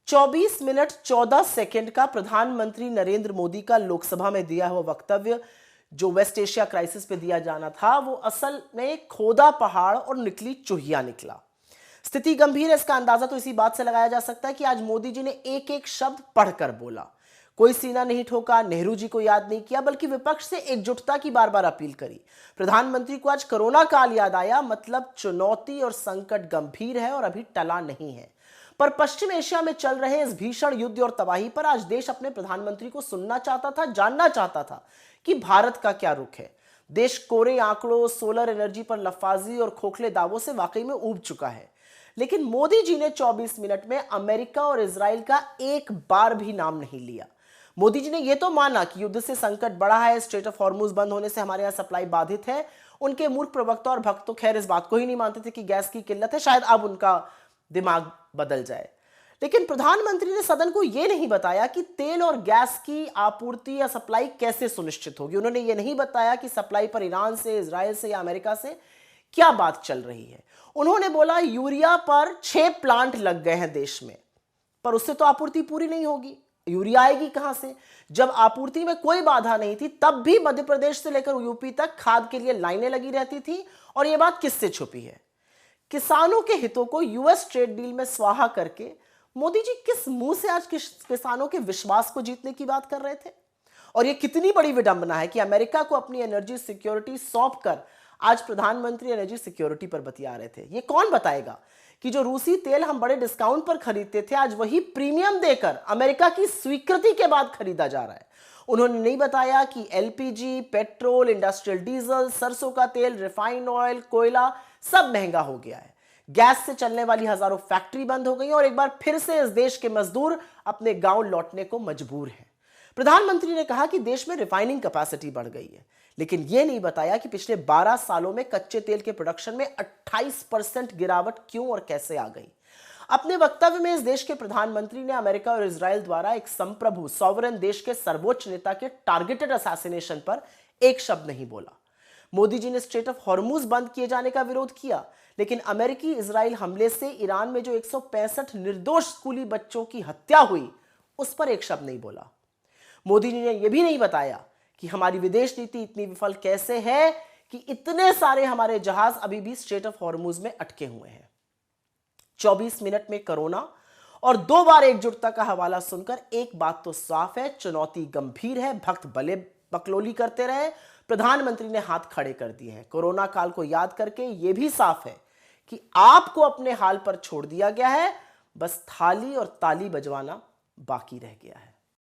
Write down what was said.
24 minute 14 second का प्रधानमंत्री नरेंद्र मोदी का लोकसभा में दिया हुआ वक्तव्य जो वेस्ट एशिया क्राइसिस पे दिया जाना था, वो असल में खोदा पहाड़ और निकली चूहिया निकला। स्थिति गंभीर है, इसका अंदाजा तो इसी बात से लगाया जा सकता है कि आज मोदी जी ने एक एक शब्द पढ़कर बोला। कोई सीना नहीं ठोका, नेहरू जी को याद नहीं किया, बल्कि विपक्ष से एकजुटता की बार बार अपील करी। प्रधानमंत्री को आज कोरोना काल याद आया, मतलब चुनौती और संकट गंभीर है और अभी टला नहीं है। पर पश्चिम एशिया में चल रहे इस भीषण युद्ध और तबाही पर आज देश अपने प्रधानमंत्री को सुनना चाहता था, जानना चाहता था कि भारत का क्या रुख है। देश कोरे आंकड़ों, सोलर एनर्जी पर लफाजी और खोखले दावों से वाकई में ऊब चुका है। लेकिन मोदी जी ने 24 मिनट में अमेरिका और इजराइल का एक बार भी नाम नहीं लिया। मोदी जी ने यह तो माना कि युद्ध से संकट बढ़ा है, स्ट्रेट ऑफ हॉर्मुज बंद होने से हमारे यहां सप्लाई बाधित है। उनके मूर्ख प्रवक्ता और भक्त तो खैर इस बात को ही नहीं मानते थे कि गैस की किल्लत है, शायद अब उनका दिमाग बदल जाए। लेकिन प्रधानमंत्री ने सदन को यह नहीं बताया कि तेल और गैस की आपूर्ति या सप्लाई कैसे सुनिश्चित होगी। उन्होंने यह नहीं बताया कि सप्लाई पर ईरान से, इजराइल से या अमेरिका से क्या बात चल रही है। उन्होंने बोला यूरिया पर 6 प्लांट लग गए हैं देश में, पर उससे तो आपूर्ति पूरी नहीं होगी। यूरिया आएगी कहां से? जब आपूर्ति में कोई बाधा नहीं थी तब भी मध्य प्रदेश से लेकर यूपी तक खाद के लिए लाइनें लगी रहती थी। और यह बात किससे छुपी है? किसानों के हितों को यूएस ट्रेड डील में स्वाहा करके मोदी जी किस मुंह से आज किसानों के विश्वास को जीतने की बात कर रहे थे? और यह कितनी बड़ी विडंबना है कि अमेरिका को अपनी एनर्जी सिक्योरिटी सौंपकर आज प्रधानमंत्री एनर्जी सिक्योरिटी पर बतिया रहे थे। ये कौन बताएगा कि जो रूसी तेल हम बड़े डिस्काउंट पर खरीदते थे, आज वही प्रीमियम देकर अमेरिका की स्वीकृति के बाद खरीदा जा रहा है। उन्होंने नहीं बताया कि एलपीजी, पेट्रोल, इंडस्ट्रियल डीजल, सरसों का तेल, रिफाइंड ऑयल, कोयला सब महंगा हो गया है। गैस से चलने वाली हजारों फैक्ट्री बंद हो गई और एक बार फिर से इस देश के मजदूर अपने गांव लौटने को मजबूर हैं। प्रधानमंत्री ने कहा कि देश में रिफाइनिंग कैपेसिटी बढ़ गई है, लेकिन यह नहीं बताया कि पिछले 12 सालों में कच्चे तेल के प्रोडक्शन में 28% गिरावट क्यों और कैसे आ गई। अपने वक्तव्य में इस देश के प्रधानमंत्री ने अमेरिका और इजराइल द्वारा एक संप्रभु सॉवरेन देश के सर्वोच्च नेता के टारगेटेड असैसिनेशन पर एक शब्द नहीं बोला। मोदी जी ने स्ट्रेट ऑफ हॉर्मुज बंद किए जाने का विरोध किया, लेकिन अमेरिकी इजराइल हमले से ईरान में जो 165 निर्दोष स्कूली बच्चों की हत्या हुई, उस पर एक शब्द नहीं बोला। मोदी जी ने यह भी नहीं बताया कि हमारी विदेश नीति इतनी विफल कैसे है कि इतने सारे हमारे जहाज अभी भी स्ट्रेट ऑफ हॉर्मुज में अटके हुए हैं। 24 मिनट में कोरोना और 2 बार एकजुटता का हवाला सुनकर एक बात तो साफ है, चुनौती गंभीर है। भक्त भले बकलोली करते रहे, प्रधानमंत्री ने हाथ खड़े कर दिए हैं। कोरोना काल को याद करके यह भी साफ है कि आपको अपने हाल पर छोड़ दिया गया है, बस थाली और ताली बजवाना बाकी रह गया है।